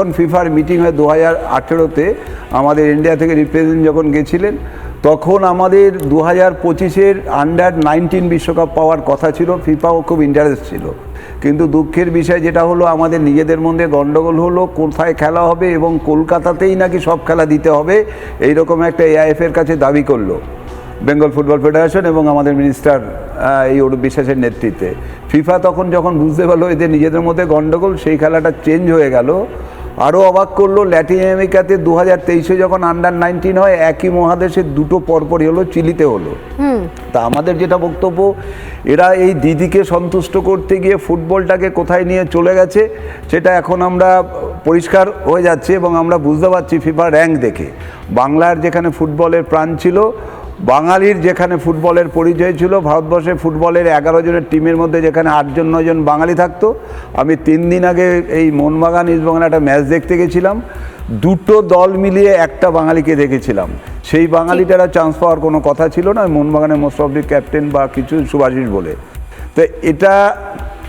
যখন ফিফার মিটিং হয় 2018-তে আমাদের ইন্ডিয়া থেকে রিপ্রেজেন্ট যখন গেছিলেন, তখন আমাদের 2025-এর আন্ডার-19 বিশ্বকাপ পাওয়ার কথা ছিল। ফিফাও খুব ইন্টারেস্ট ছিল, কিন্তু দুঃখের বিষয় যেটা হলো, আমাদের নিজেদের মধ্যে গণ্ডগোল হলো কোথায় খেলা হবে, এবং কলকাতাতেই নাকি সব খেলা দিতে হবে এইরকম একটা এআইএফের কাছে দাবি করলো বেঙ্গল ফুটবল ফেডারেশন এবং আমাদের মিনিস্টার এই অরূপ বিশ্বাসের নেতৃত্বে। ফিফা তখন যখন বুঝতে পারলো এদের নিজেদের মধ্যে গণ্ডগোল, সেই খেলাটা চেঞ্জ হয়ে গেল। আরও অবাক করলো, ল্যাটিন আমেরিকাতে 2023-এ যখন আন্ডার-19 হয়, একই মহাদেশের দুটো পরপরই হলো, চিলিতে হলো। তা আমাদের যেটা বক্তব্য, এরা এই দিদিকে সন্তুষ্ট করতে গিয়ে ফুটবলটাকে কোথায় নিয়ে চলে গেছে সেটা এখন আমরা পরিষ্কার হয়ে যাচ্ছে, এবং আমরা বুঝতে পারছি ফিফার র্যাঙ্ক দেখে বাংলার যেখানে ফুটবলের প্রাণ ছিল, বাঙালির যেখানে ফুটবলের পরিচয় ছিল, ভারতবর্ষে ফুটবলের 11 জনের টিমের মধ্যে যেখানে 8-9 জন বাঙালি থাকতো। আমি 3 দিন আগে এই মোহনবাগান ইস্টবেঙ্গল একটা ম্যাচ দেখতে গেছিলাম, দুটো দল মিলিয়ে একটা বাঙালিকে দেখেছিলাম। সেই বাঙালিটারা চান্স পাওয়ার কোনো কথা ছিল না, মোহনবাগানের মোস্ট অফ দি ক্যাপ্টেন বা কিছু সুভাষিস বলে। তো এটা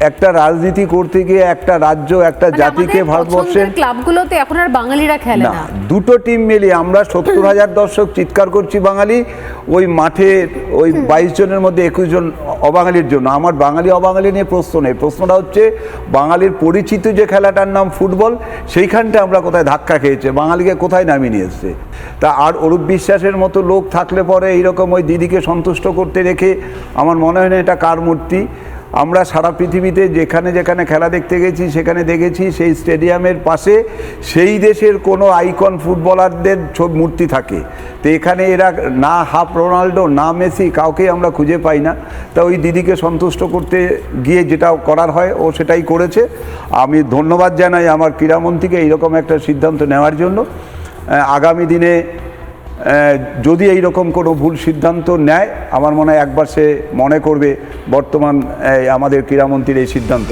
একটা রাজনীতি করতে গিয়ে একটা রাজ্য, একটা জাতিকে, ভারতবর্ষের ক্লাবগুলোতে এখন আর বাঙালিরা খেলে না। দুটো টিম মিলিয়ে আমরা 70,000 দর্শক চিৎকার করছি বাঙালি, ওই মাঠে ওই 22 জনের মধ্যে 21 জন অবাঙালির জন্য। আমার বাঙালি অবাঙালি নিয়ে প্রশ্ন নেই, প্রশ্নটা হচ্ছে বাঙালির পরিচিত যে খেলাটার নাম ফুটবল, সেইখানটা আমরা কোথায় ধাক্কা খেয়েছে, বাঙালিকে কোথায় নামিয়ে নিয়ে এসছে। তা আর অরূপ বিশ্বাসের মতো লোক থাকলে পরে এইরকম ওই দিদিকে সন্তুষ্ট করতে রেখে আমার মনে হয় না এটা কার মূর্তি। আমরা সারা পৃথিবীতে যেখানে যেখানে খেলা দেখতে গেছি সেখানে দেখেছি সেই স্টেডিয়ামের পাশে সেই দেশের কোনো আইকন ফুটবলারদের মূর্তি থাকে। তো এখানে এরা না হাফ রোনাল্ডো না মেসি কাউকেই আমরা খুঁজে পাই না। তা ওই দিদিকে সন্তুষ্ট করতে গিয়ে যেটা করার হয় ও সেটাই করেছে। আমি ধন্যবাদ জানাই আমার ক্রীড়ামন্ত্রীকে এইরকম একটা সিদ্ধান্ত নেওয়ার জন্য। আগামী দিনে যদি এইরকম কোনো ভুল সিদ্ধান্ত নেয়, আমার মনে হয় একবার সে মনে করবে বর্তমান আমাদের ক্রীড়ামন্ত্রীর এই সিদ্ধান্ত।